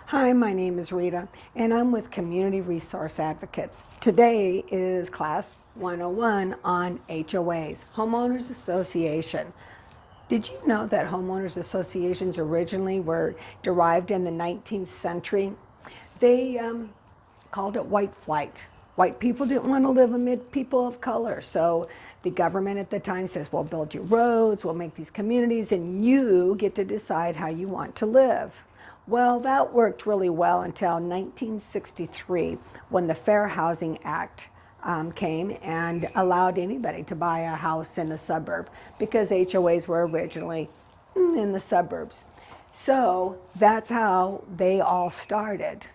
Hi, my name is Rita, and I'm with Community Resource Advocates. Today is Class 101 on HOAs, Homeowners Association. Did you know that homeowners associations originally were derived in the 19th century? They called it white flight. White people didn't want to live amid people of color, so the government at the time says, we'll build you roads, we'll make these communities, and you get to decide how you want to live. Well, that worked really well until 1963, when the Fair Housing Act came and allowed anybody to buy a house in a suburb, because HOAs were originally in the suburbs. So that's how they all started.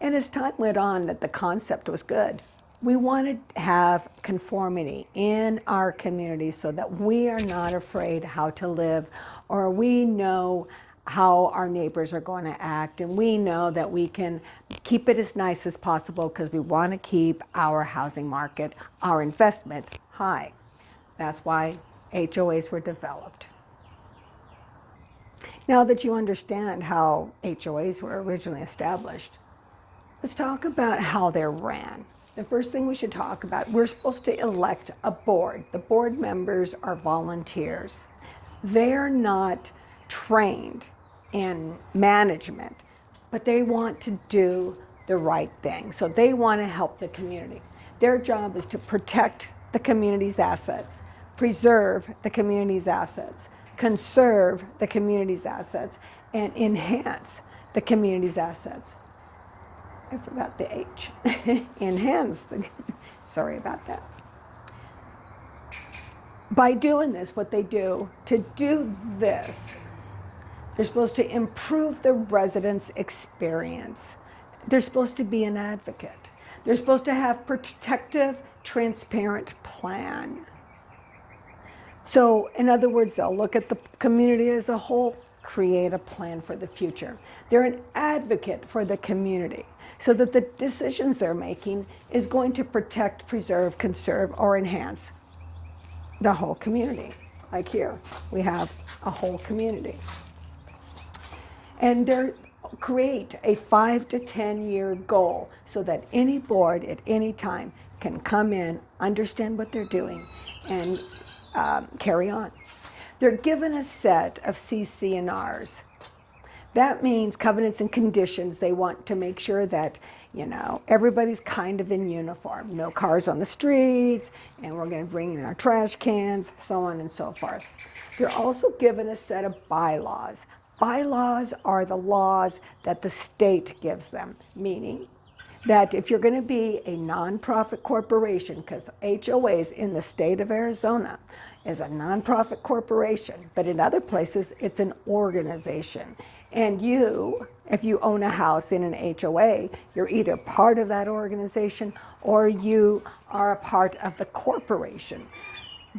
And as time went on, that the concept was good. We wanted to have conformity in our community so that we are not afraid how to live, or we know how our neighbors are going to act, and we know that we can keep it as nice as possible because we want to keep our housing market, our investment high. That's why HOAs were developed. Now that you understand how HOAs were originally established, let's talk about how they're ran. The first thing we should talk about, we're supposed to elect a board. The board members are volunteers. They're not trained in management, but they want to do the right thing. So they want to help the community. Their job is to protect the community's assets, preserve the community's assets, conserve the community's assets, and enhance the community's assets. I forgot the H. Enhance the, sorry about that. By doing this, what they do, to do this, they're supposed to improve the residents' experience. They're supposed to be an advocate. They're supposed to have protective, transparent plan. So, in other words, they'll look at the community as a whole, create a plan for the future. They're an advocate for the community so that the decisions they're making is going to protect, preserve, conserve, or enhance the whole community. Like here, we have a whole community. And they create a 5 to 10 year goal so that any board at any time can come in, understand what they're doing, and carry on. They're given a set of CC&Rs. That means covenants and conditions. They want to make sure that, everybody's kind of in uniform. No cars on the streets, and we're going to bring in our trash cans, so on and so forth. They're also given a set of bylaws. Bylaws are the laws that the state gives them, meaning that if you're going to be a nonprofit corporation, because HOAs in the state of Arizona is a nonprofit corporation, but in other places it's an organization. And you, if you own a house in an HOA, you're either part of that organization or you are a part of the corporation.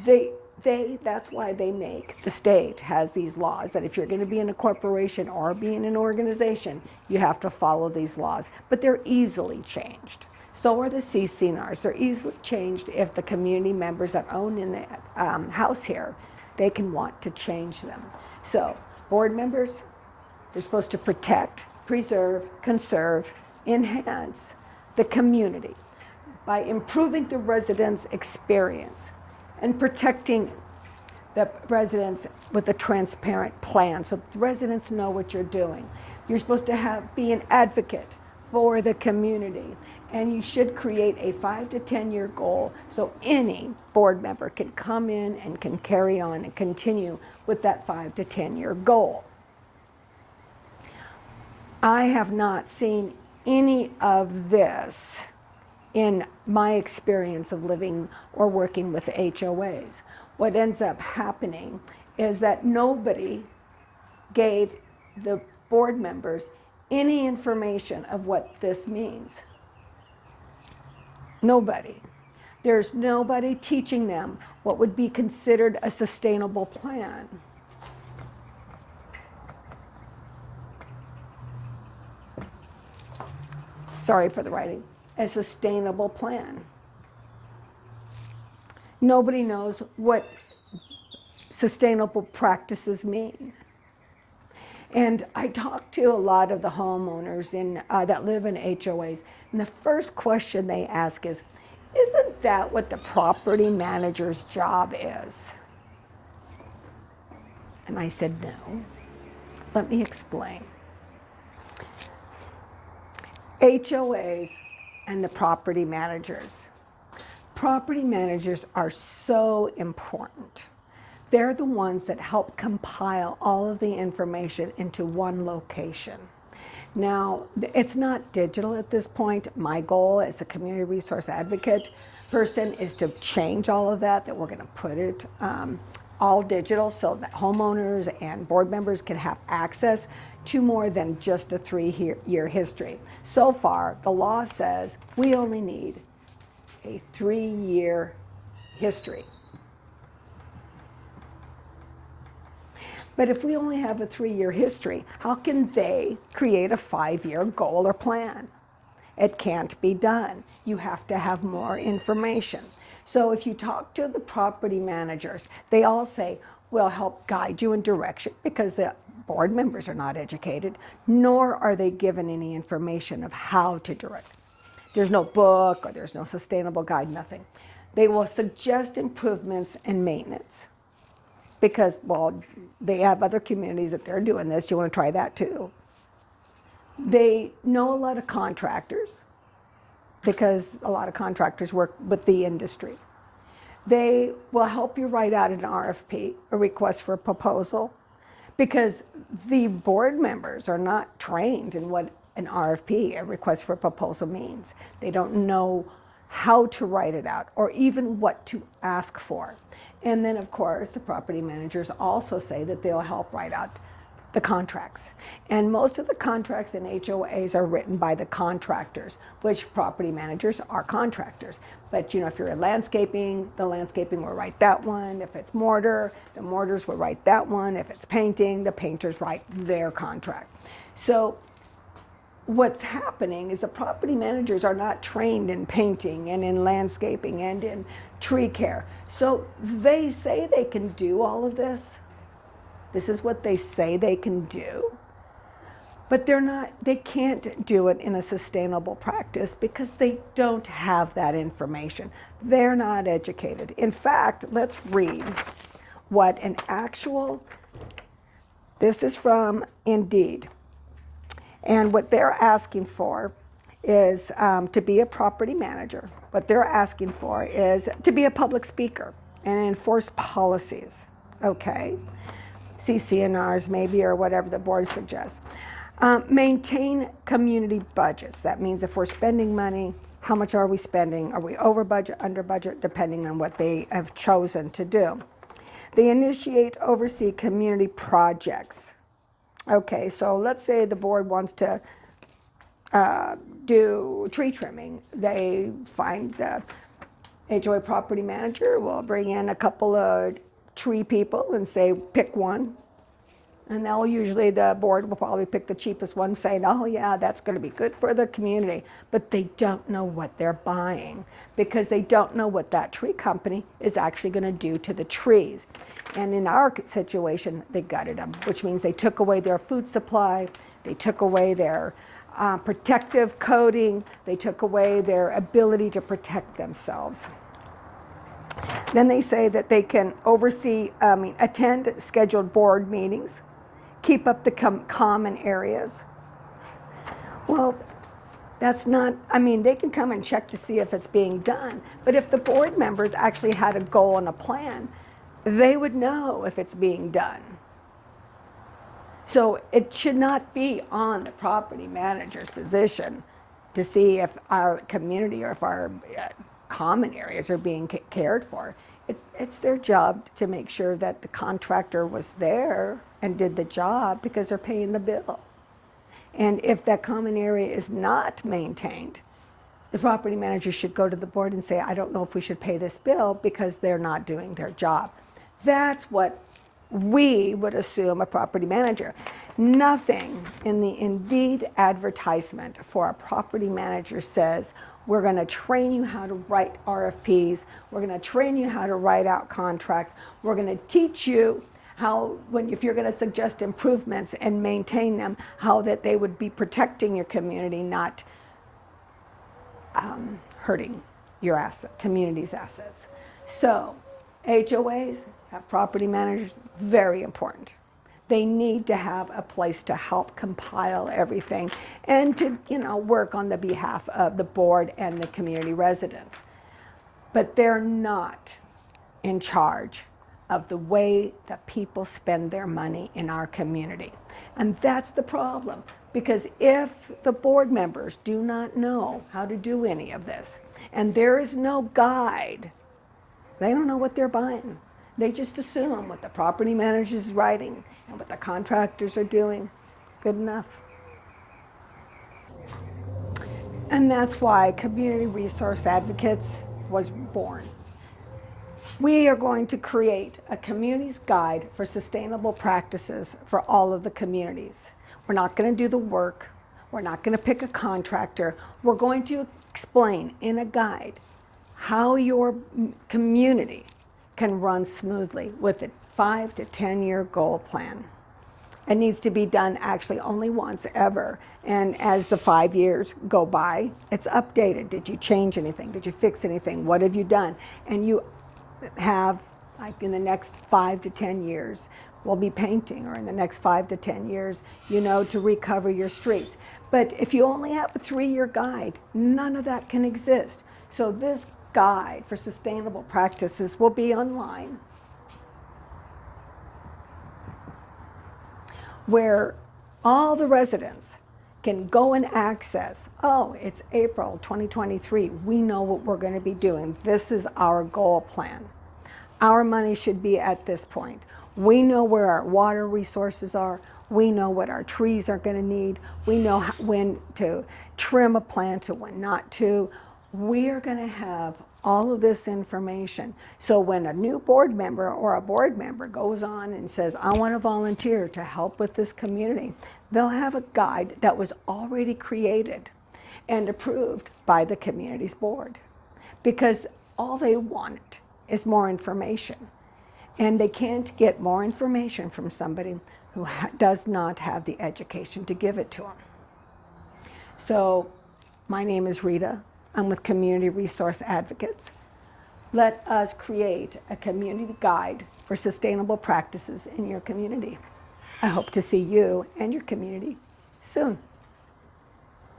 That's why the state has these laws that if you're going to be in a corporation or be in an organization, you have to follow these laws. But they're easily changed. So are the CC&Rs. They're easily changed if the community members that own in the house here, they can want to change them. So board members, they're supposed to protect, preserve, conserve, enhance the community by improving the residents' experience and protecting the residents with a transparent plan so the residents know what you're doing. You're supposed to be an advocate for the community, and you should create a 5 to 10 year goal so any board member can come in and can carry on and continue with that 5 to 10 year goal. I have not seen any of this in my experience of living or working with HOAs. What ends up happening is that nobody gave the board members any information of what this means. Nobody. There's nobody teaching them what would be considered a sustainable plan. Sorry for the writing. A sustainable plan. Nobody knows what sustainable practices mean. And I talked to a lot of the homeowners that live in HOAs, and the first question they ask is, isn't that what the property manager's job is? And I said, no. Let me explain. HOAs and the property managers. Property managers are so important. They're the ones that help compile all of the information into one location. Now, it's not digital at this point. My goal as a community resource advocate person is to change all of that, that we're going to put it all digital so that homeowners and board members can have access to more than just a 3-year history. So far, the law says we only need a 3-year history. But if we only have a 3-year history, how can they create a 5-year goal or plan? It can't be done. You have to have more information. So if you talk to the property managers, they all say, we'll help guide you in direction, because the board members are not educated, nor are they given any information of how to direct. There's no book, or there's no sustainable guide, nothing. They will suggest improvements and maintenance, because, well, they have other communities that they're doing this. You want to try that too. They know a lot of contractors, because a lot of contractors work with the industry. They will help you write out an RFP, a request for a proposal, because the board members are not trained in what an RFP, a request for a proposal, means. They don't know how to write it out or even what to ask for. And then, of course, the property managers also say that they'll help write out the contracts. And most of the contracts in HOAs are written by the contractors, which property managers are contractors. But if you're in landscaping, the landscaping will write that one. If it's mortar, the mortars will write that one. If it's painting, the painters write their contract. So what's happening is the property managers are not trained in painting and in landscaping and in tree care. So they say they can do all of this. This is what they say they can do, but they can't do it in a sustainable practice because they don't have that information. They're not educated. In fact, let's read what this is from Indeed. And what they're asking for is to be a property manager. What they're asking for is to be a public speaker and enforce policies, okay? CCNRs maybe, or whatever the board suggests. Maintain community budgets. That means if we're spending money, how much are we spending? Are we over budget, under budget, depending on what they have chosen to do. They initiate, oversee community projects. Okay, so let's say the board wants to do tree trimming. They find the HOA property manager will bring in a couple of tree people and say, pick one. And the board will probably pick the cheapest one, saying, oh yeah, that's going to be good for the community. But they don't know what they're buying, because they don't know what that tree company is actually going to do to the trees. And in our situation, they gutted them, which means they took away their food supply, they took away their protective coating, they took away their ability to protect themselves. Then they say that they can attend scheduled board meetings, keep up the common areas. Well, that's not, they can come and check to see if it's being done, but if the board members actually had a goal and a plan, they would know if it's being done. So it should not be on the property manager's position to see if our community or if our common areas are being cared for. It's their job to make sure that the contractor was there and did the job, because they're paying the bill. And if that common area is not maintained, the property manager should go to the board and say, I don't know if we should pay this bill because they're not doing their job. That's what we would assume a property manager. Nothing in the Indeed advertisement for a property manager says, we're going to train you how to write RFPs, we're going to train you how to write out contracts, we're going to teach you how, if you're going to suggest improvements and maintain them, how that they would be protecting your community, not hurting your community's assets. So HOAs have property managers, very important. They need to have a place to help compile everything and to, work on the behalf of the board and the community residents. But they're not in charge of the way that people spend their money in our community. And that's the problem, because if the board members do not know how to do any of this, and there is no guide, they don't know what they're buying. They just assume what the property manager is writing and what the contractors are doing. Good enough. And that's why Community Resource Advocates was born. We are going to create a community's guide for sustainable practices for all of the communities. We're not going to do the work. We're not going to pick a contractor. We're going to explain in a guide how your community can run smoothly with a 5 to 10 year goal plan. It needs to be done actually only once ever. And as the 5 years go by, it's updated. Did you change anything? Did you fix anything? What have you done? And you have, like in the next 5 to 10 years, we'll be painting, or in the next 5 to 10 years, to recover your streets. But if you only have a 3-year guide, none of that can exist. So this guide for sustainable practices will be online, where all the residents can go and access, oh, it's April 2023, we know what we're going to be doing. This is our goal plan. Our money should be at this point. We know where our water resources are. We know what our trees are going to need. We know when to trim a plant and when not to. We are going to have all of this information. So when a new board member or a board member goes on and says, I want to volunteer to help with this community, they'll have a guide that was already created and approved by the community's board, because all they want is more information. And they can't get more information from somebody who does not have the education to give it to them. So my name is Rita. I'm with Community Resource Advocates. Let us create a community guide for sustainable practices in your community. I hope to see you and your community soon.